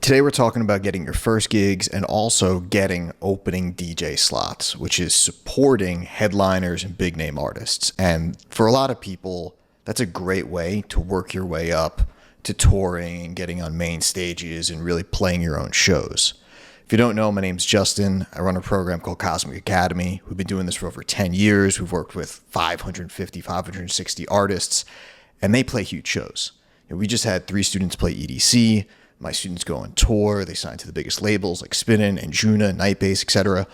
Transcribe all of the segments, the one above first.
Today we're talking about getting your first gigs and also getting opening DJ slots, which is supporting headliners and big name artists. And for a lot of people, that's a great way to work your way up to touring and getting on main stages and really playing your own shows. If you don't know, my name's Justin. I run a program called Cosmic Academy. We've been doing this for over 10 years. We've worked with 550, 560 artists, and they play huge shows. We just had 3 students play EDC. My students go on tour. They sign to the biggest labels like Spinnin, Anjuna, Nightbase, etc.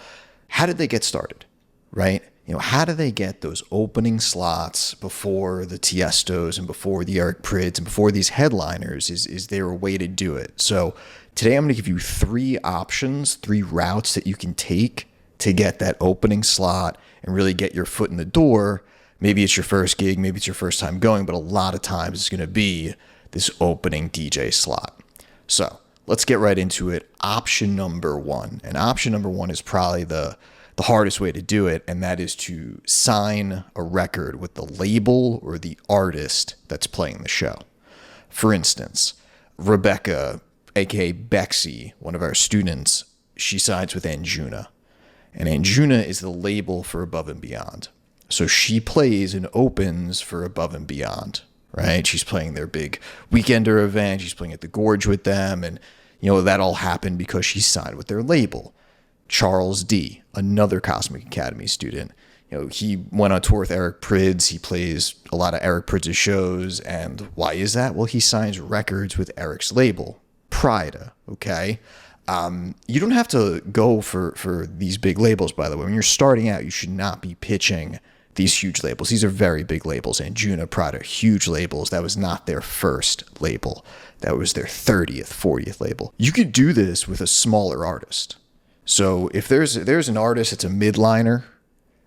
How did they get started, right? How do they get those opening slots before the Tiestos and before the Eric Prydz and before these headliners? Is there a way to do it? So today I'm going to give you 3 options, 3 routes that you can take to get that opening slot and really get your foot in the door. Maybe it's your first gig, maybe it's your first time going, but a lot of times it's going to be this opening DJ slot. So let's get right into it. Option number 1. And option number 1 is probably the hardest way to do it, and that is to sign a record with the label or the artist that's playing the show. For instance, Rebecca, aka Bexy, one of our students, she signs with Anjuna. And Anjuna is the label for Above and Beyond. So she plays and opens for Above and Beyond, right? She's playing their big weekender event. She's playing at the Gorge with them. And, that all happened because she signed with their label. Charles D., another Cosmic Academy student, he went on tour with Eric Prydz. He plays a lot of Eric Prydz's shows. And why is that? Well, he signs records with Eric's label, Prida, okay? You don't have to go for these big labels, by the way. When you're starting out, you should not be pitching these huge labels. These are very big labels. Anjuna, Prada, huge labels. That was not their first label. That was their 30th, 40th label. You could do this with a smaller artist. So if there's an artist that's a midliner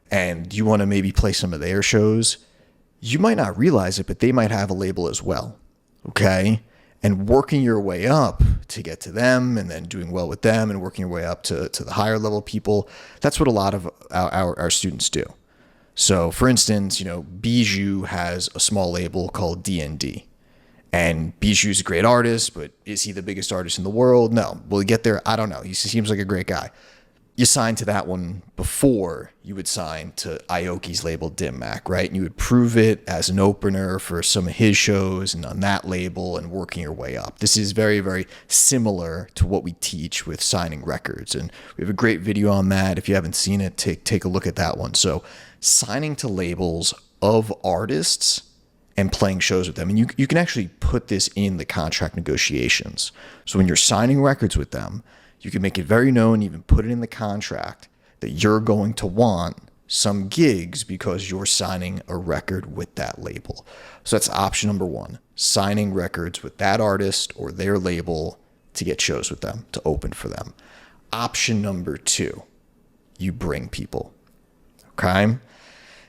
and you want to maybe play some of their shows, you might not realize it, but they might have a label as well, okay? And working your way up to get to them and then doing well with them and working your way up to the higher level people, that's what a lot of our students do. So for instance, Bijou has a small label called D&D. And Bijou's a great artist, but is he the biggest artist in the world? No. Will he get there? I don't know. He seems like a great guy. You sign to that one before you would sign to Aoki's label Dim Mak, right? And you would prove it as an opener for some of his shows and on that label and working your way up. This is very, very similar to what we teach with signing records. And we have a great video on that. If you haven't seen it, take a look at that one. So signing to labels of artists and playing shows with them. And you can actually put this in the contract negotiations. So when you're signing records with them, you can make it very known, even put it in the contract that you're going to want some gigs because you're signing a record with that label. So that's option number 1, signing records with that artist or their label to get shows with them, to open for them. Option number 2, you bring people, okay?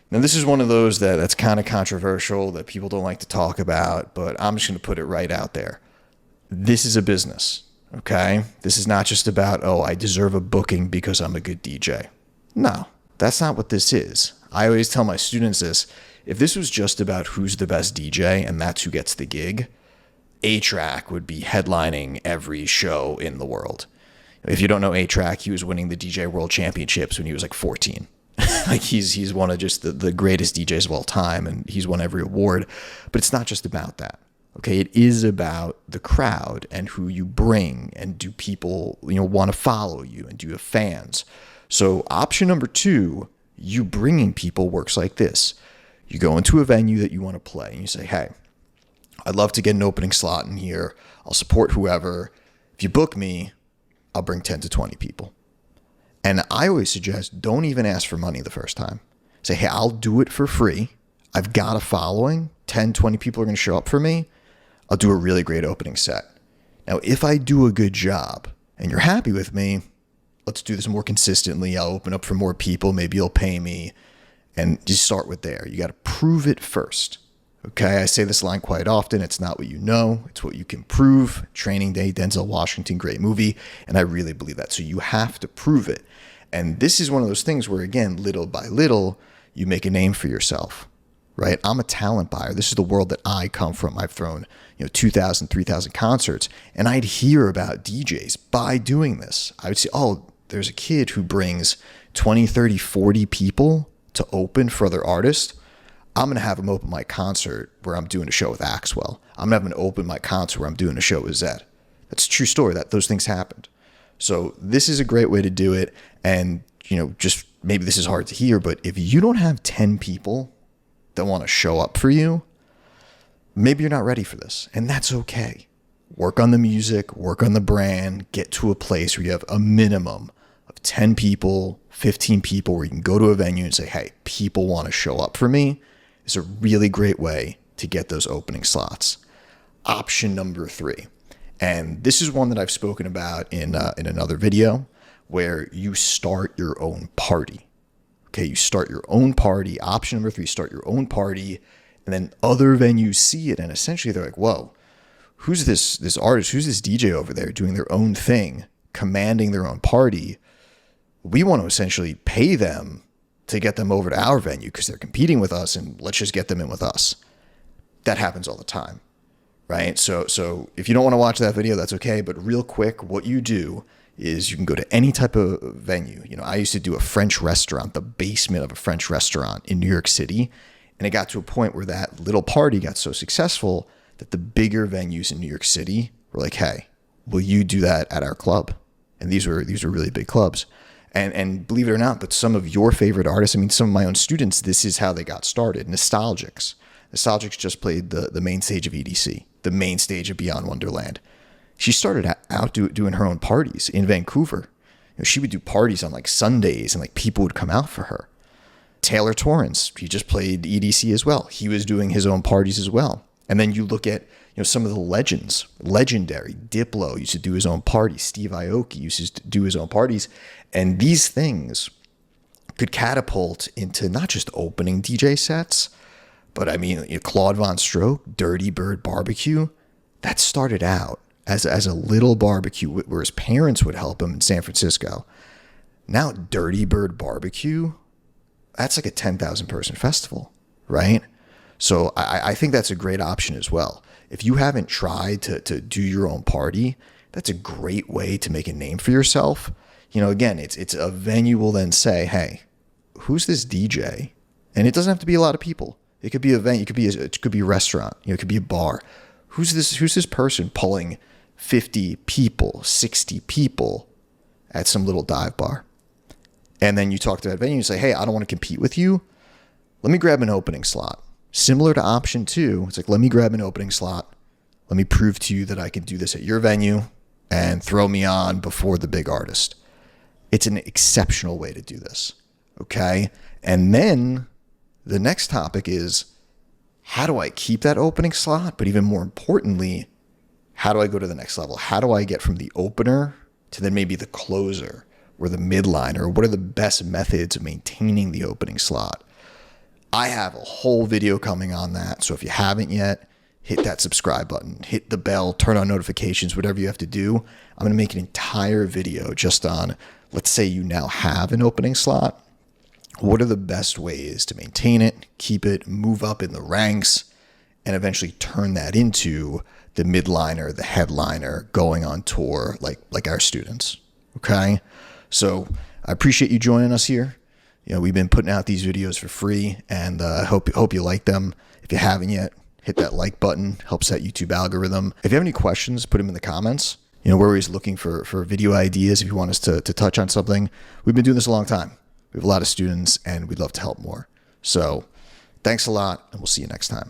Now, this is one of those that's kind of controversial that people don't like to talk about, but I'm just going to put it right out there. This is a business, okay? This is not just about, I deserve a booking because I'm a good DJ. No, that's not what this is. I always tell my students this. If this was just about who's the best DJ and that's who gets the gig, A-Track would be headlining every show in the world. If you don't know A-Track, he was winning the DJ World Championships when he was like 14. Like he's one of just the greatest DJs of all time, and he's won every award. But it's not just about that. Okay, it is about the crowd and who you bring, and do people want to follow you, and do you have fans? So option number 2, you bringing people works like this. You go into a venue that you want to play, and you say, hey, I'd love to get an opening slot in here. I'll support whoever. If you book me, I'll bring 10 to 20 people. And I always suggest don't even ask for money the first time. Say, hey, I'll do it for free. I've got a following. 10, 20 people are going to show up for me. I'll do a really great opening set. Now, if I do a good job and you're happy with me, let's do this more consistently. I'll open up for more people. Maybe you'll pay me. And just start with there. You got to prove it first. Okay, I say this line quite often. It's not what you know, it's what you can prove. Training Day, Denzel Washington, great movie. And I really believe that. So you have to prove it. And this is one of those things where, again, little by little, you make a name for yourself. right? I'm a talent buyer. This is the world that I come from. I've thrown, 2,000, 3,000 concerts, and I'd hear about DJs by doing this. I would say, oh, there's a kid who brings 20, 30, 40 people to open for other artists. I'm going to have him open my concert where I'm doing a show with Axwell. I'm going to have him open my concert where I'm doing a show with Zed. That's a true story, that those things happened. So this is a great way to do it. And, just maybe this is hard to hear, but if you don't have 10 people that want to show up for you, maybe you're not ready for this. And that's okay. Work on the music, work on the brand, get to a place where you have a minimum of 10 people, 15 people where you can go to a venue and say, hey, people want to show up for me. It's a really great way to get those opening slots. Option number 3. And this is one that I've spoken about in another video, where you start your own party. Okay, you start your own party. Option number 3, start your own party. And then other venues see it, and essentially they're like, whoa, who's this artist? Who's this DJ over there doing their own thing, commanding their own party? We want to essentially pay them to get them over to our venue because they're competing with us, and let's just get them in with us. That happens all the time, right? So if you don't want to watch that video, that's okay. But real quick, what you do is you can go to any type of venue. I used to do a French restaurant, the basement of a French restaurant in New York City. And it got to a point where that little party got so successful that the bigger venues in New York City were like, hey, will you do that at our club? And these were really big clubs. And believe it or not, but some of your favorite artists, some of my own students, this is how they got started. Nostalgics just played the main stage of EDC, the main stage of Beyond Wonderland. She started out doing her own parties in Vancouver. She would do parties on like Sundays, and like people would come out for her. Taylor Torrance, he just played EDC as well. He was doing his own parties as well. And then you look at some of the legends, legendary. Diplo used to do his own parties. Steve Aoki used to do his own parties. And these things could catapult into not just opening DJ sets, but Claude Von Stroke, Dirty Bird Barbecue, that started out as a little barbecue where his parents would help him in San Francisco. Now Dirty Bird Barbecue, that's like a 10,000 person festival, right? So I think that's a great option as well. If you haven't tried to do your own party, that's a great way to make a name for yourself. Again, it's a venue will then say, hey, who's this DJ? And it doesn't have to be a lot of people. It could be a venue, it could be a restaurant, it could be a bar. Who's this person pulling 50 people, 60 people at some little dive bar? And then you talk to that venue and say, hey, I don't want to compete with you. Let me grab an opening slot. Similar to option 2, it's like, let me grab an opening slot. Let me prove to you that I can do this at your venue and throw me on before the big artist. It's an exceptional way to do this, okay? And then the next topic is, how do I keep that opening slot? But even more importantly, how do I go to the next level? How do I get from the opener to then maybe the closer or the midliner? What are the best methods of maintaining the opening slot? I have a whole video coming on that. So if you haven't yet, hit that subscribe button, hit the bell, turn on notifications, whatever you have to do. I'm going to make an entire video just on, let's say you now have an opening slot. What are the best ways to maintain it, keep it, move up in the ranks, and eventually turn that into the midliner, the headliner, going on tour like our students, okay? So I appreciate you joining us here. We've been putting out these videos for free, and I hope you like them. If you haven't yet, hit that like button, helps that YouTube algorithm. If you have any questions, put them in the comments. We're always looking for video ideas if you want us to touch on something. We've been doing this a long time. We have a lot of students, and we'd love to help more. So thanks a lot, and we'll see you next time.